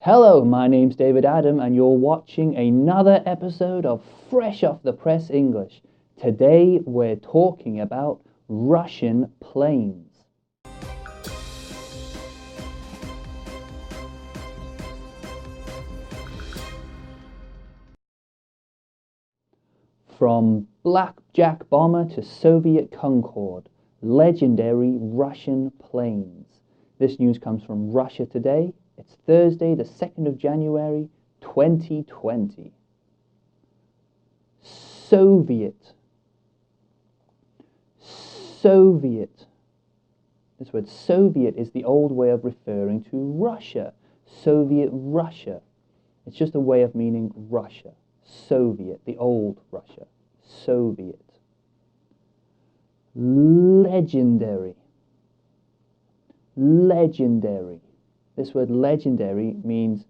Hello, my name's David Adam, and you're watching another episode of Fresh Off the Press English. Today we're talking about Russian planes. From Blackjack bomber to Soviet Concorde, legendary Russian planes. This news comes from Russia Today. It's Thursday, the 2nd of January, 2020. Soviet. This word Soviet is the old way of referring to Russia. Soviet Russia. It's just a way of meaning Russia. Soviet, the old Russia. Soviet. Legendary. Legendary. This word legendary means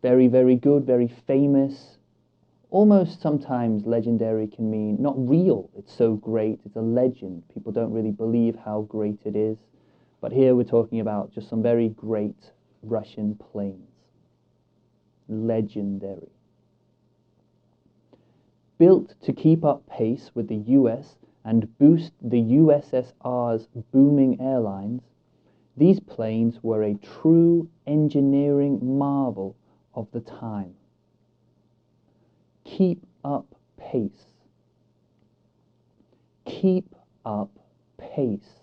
very, very good, very famous. Almost sometimes legendary can mean not real. It's so great. It's a legend. People don't really believe how great it is. But here we're talking about just some very great Russian planes. Legendary. Built to keep up pace with the US and boost the USSR's booming airlines, these planes were a true engineering marvel of the time. Keep up pace. Keep up pace.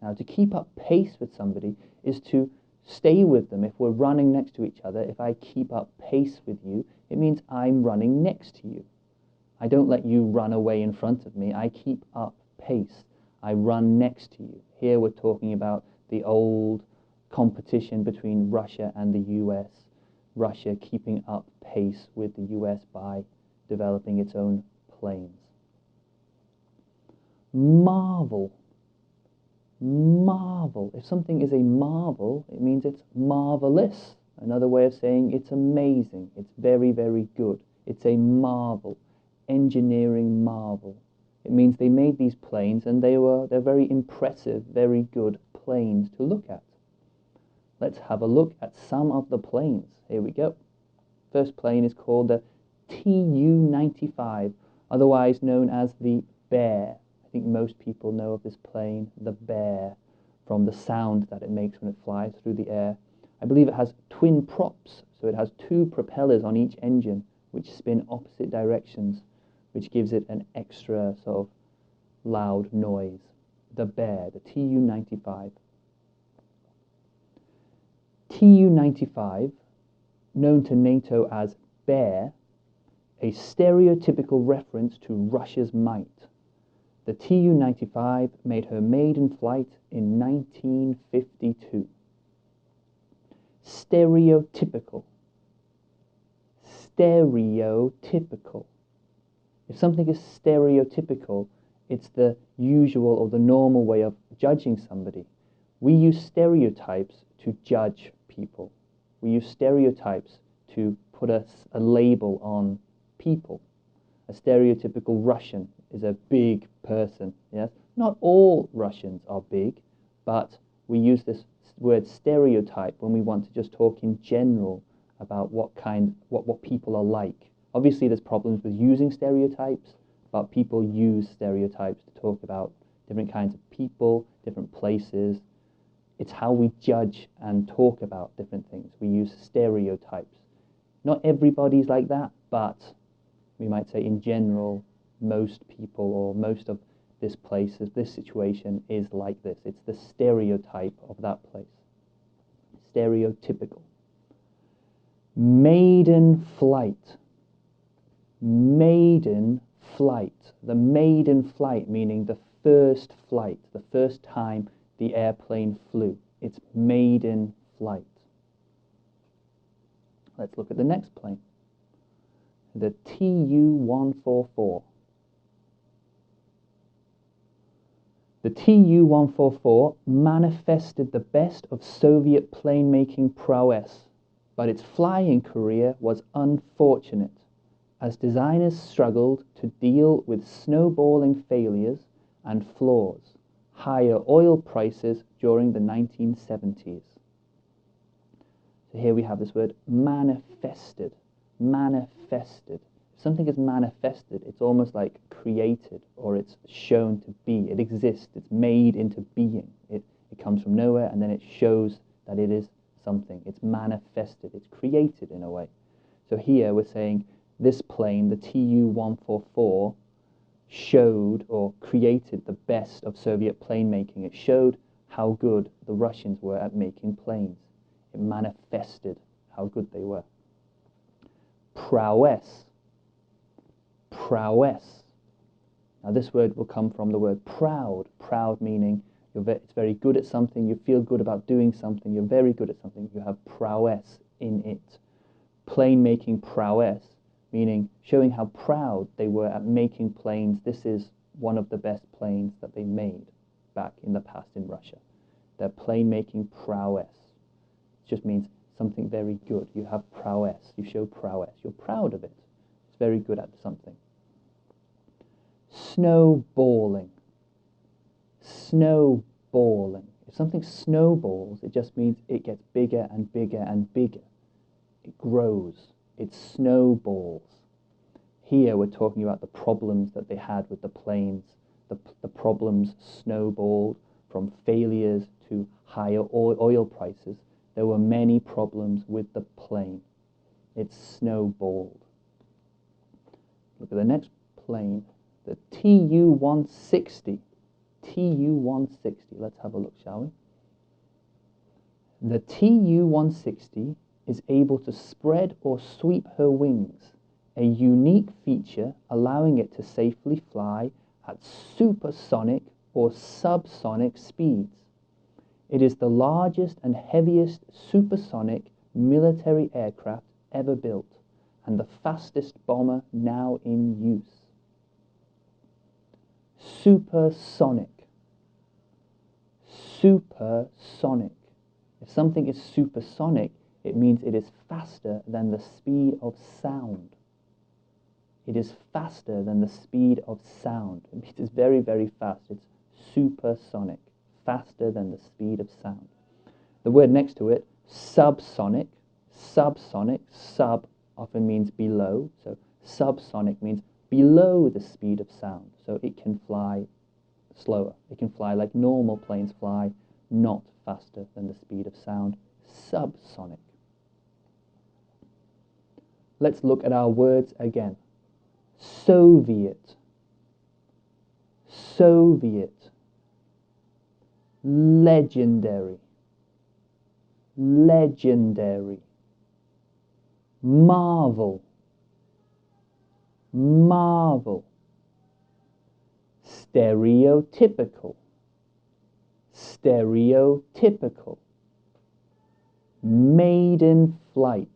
Now, to keep up pace with somebody is to stay with them. If we're running next to each other, if I keep up pace with you, it means I'm running next to you. I don't let you run away in front of me. I keep up pace. I run next to you. Here we're talking about the old competition between Russia and the US. Russia keeping up pace with the US by developing its own planes. Marvel. Marvel. If something is a marvel, it means it's marvelous. Another way of saying it's amazing. It's very, very good. It's a marvel. Engineering marvel. It means they made these planes and they're very impressive, very good planes to look at. Let's have a look at some of the planes. Here we go. First plane is called the Tu-95, otherwise known as the Bear. I think most people know of this plane, the Bear, from the sound that it makes when it flies through the air. I believe it has twin props, so it has two propellers on each engine which spin opposite directions, which gives it an extra sort of loud noise. The Bear, the Tu-95. Tu-95, known to NATO as Bear, a stereotypical reference to Russia's might. The Tu-95 made her maiden flight in 1952. Stereotypical. Stereotypical. If something is stereotypical, it's the usual or the normal way of judging somebody. We use stereotypes to judge people. We use stereotypes to put a label on people. A stereotypical Russian is a big person. Yes? Not all Russians are big, but we use this word stereotype when we want to just talk in general about what people are like. Obviously, there's problems with using stereotypes, but people use stereotypes to talk about different kinds of people, different places. It's how we judge and talk about different things. We use stereotypes. Not everybody's like that, but we might say in general, most people or most of this place, this situation is like this. It's the stereotype of that place. Stereotypical. Maiden flight. Maiden flight. The maiden flight, meaning the first flight, the first time the airplane flew. It's maiden flight. Let's look at the next plane. The Tu-144. The Tu-144 manifested the best of Soviet plane-making prowess, but its flying career was unfortunate, as designers struggled to deal with snowballing failures and flaws, higher oil prices during the 1970s. So here we have this word manifested. Manifested. If something is manifested, it's almost like created, or it's shown to be. It exists. It's made into being. It comes from nowhere, and then it shows that it is something. It's manifested. It's created in a way. So here we're saying this plane, the Tu-144, showed or created the best of Soviet plane making. It showed how good the Russians were at making planes. It manifested how good they were. Prowess. Prowess. Now this word will come from the word proud. Proud meaning it's very good at something, you feel good about doing something, you're very good at something, you have prowess in it. Plane making prowess, meaning showing how proud they were at making planes. This is one of the best planes that they made back in the past in Russia. Their plane making prowess. It just means something very good. You have prowess, you show prowess, you're proud of it. It's very good at something. Snowballing. Snowballing. If something snowballs, it just means it gets bigger and bigger and bigger. It grows. It snowballs. Here we're talking about the problems that they had with the planes. The problems snowballed from failures to higher oil prices. There were many problems with the plane. It snowballed. Look at the next plane, the Tu-160. Tu-160. Let's have a look, shall we? The Tu-160 is able to spread or sweep her wings, a unique feature allowing it to safely fly at supersonic or subsonic speeds. It is the largest and heaviest supersonic military aircraft ever built, and the fastest bomber now in use. Supersonic. Supersonic. If something is supersonic, it means it is faster than the speed of sound. It is faster than the speed of sound. It means it's very, very fast. It's supersonic, faster than the speed of sound. The word next to it, subsonic. Subsonic, sub often means below. So subsonic means below the speed of sound. So it can fly slower. It can fly like normal planes fly, not faster than the speed of sound. Subsonic. Let's look at our words again. Soviet. Soviet. Legendary. Legendary. Marvel. Marvel. Stereotypical. Stereotypical. Maiden flight.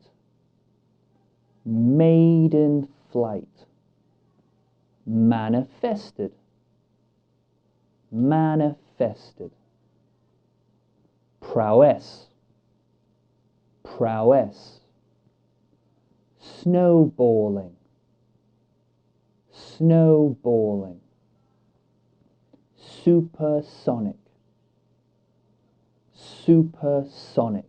Maiden flight. Manifested. Manifested. Prowess. Prowess. Snowballing. Snowballing. Supersonic. Supersonic.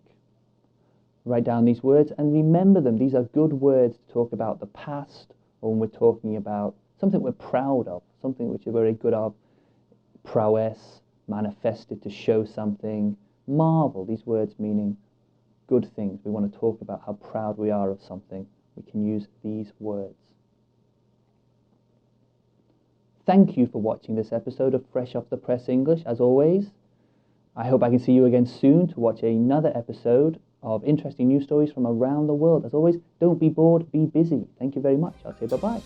Write down these words and remember them. These are good words to talk about the past, or when we're talking about something we're proud of, something which we're very good of. Prowess, manifested, to show something. Marvel, these words meaning good things. We want to talk about how proud we are of something. We can use these words. Thank you for watching this episode of Fresh Off the Press English. As always, I hope I can see you again soon to watch another episode of interesting news stories from around the world. As always, don't be bored, be busy. Thank you very much. I'll say bye-bye.